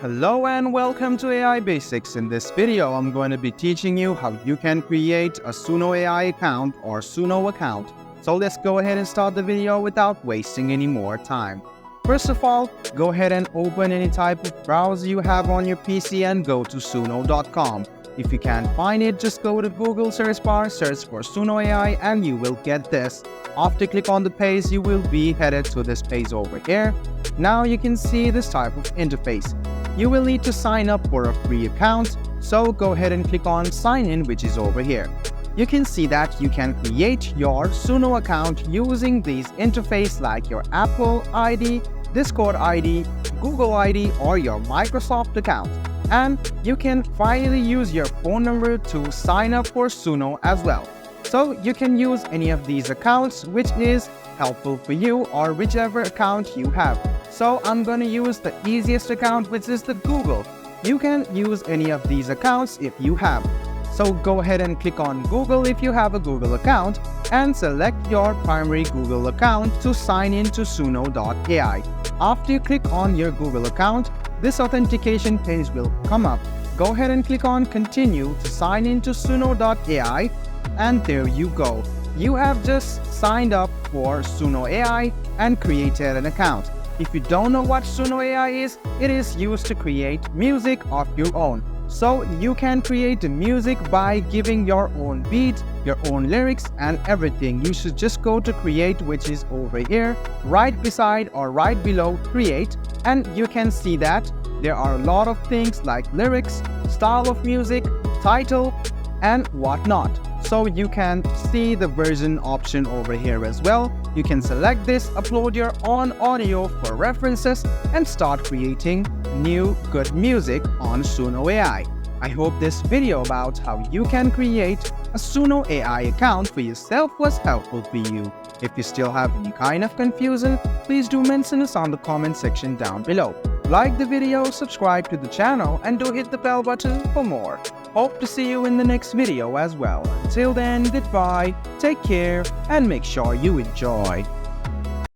Hello and welcome to AI Basics. In this video, I'm going to be teaching you how you can create a Suno AI account or Suno account. So let's go ahead and start the video without wasting any more time. First of all, go ahead and open any type of browser you have on your PC and go to suno.com. If you can't find it, just go to Google search bar, search for Suno AI and you will get this. After click on the page, you will be headed to this page over here. Now you can see this type of interface. You will need to sign up for a free account, so go ahead and click on sign in, which is over here. You can see that you can create your Suno account using these interfaces like your Apple ID, Discord ID, Google ID or your Microsoft account. And you can finally use your phone number to sign up for Suno as well. So you can use any of these accounts which is helpful for you or whichever account you have. So I'm going to use the easiest account, which is the Google. You can use any of these accounts if you have. So go ahead and click on Google if you have a Google account and select your primary Google account to sign in to Suno.ai. After you click on your Google account, this authentication page will come up. Go ahead and click on continue to sign in to Suno.ai and there you go. You have just signed up for Suno AI and created an account. If you don't know what Suno AI is, it is used to create music of your own. So you can create the music by giving your own beat, your own lyrics and everything. You should just go to create, which is over here, right beside or right below create, and you can see that there are a lot of things like lyrics, style of music, title and whatnot. So you can see the version option over here as well. You can select this, upload your own audio for references and start creating new good music on Suno AI. I hope this video about how you can create a Suno AI account for yourself was helpful for you. If you still have any kind of confusion, please do mention us on the comment section down below. Like the video, subscribe to the channel and do hit the bell button for more. Hope to see you in the next video as well. Until then, goodbye, take care and make sure you enjoy.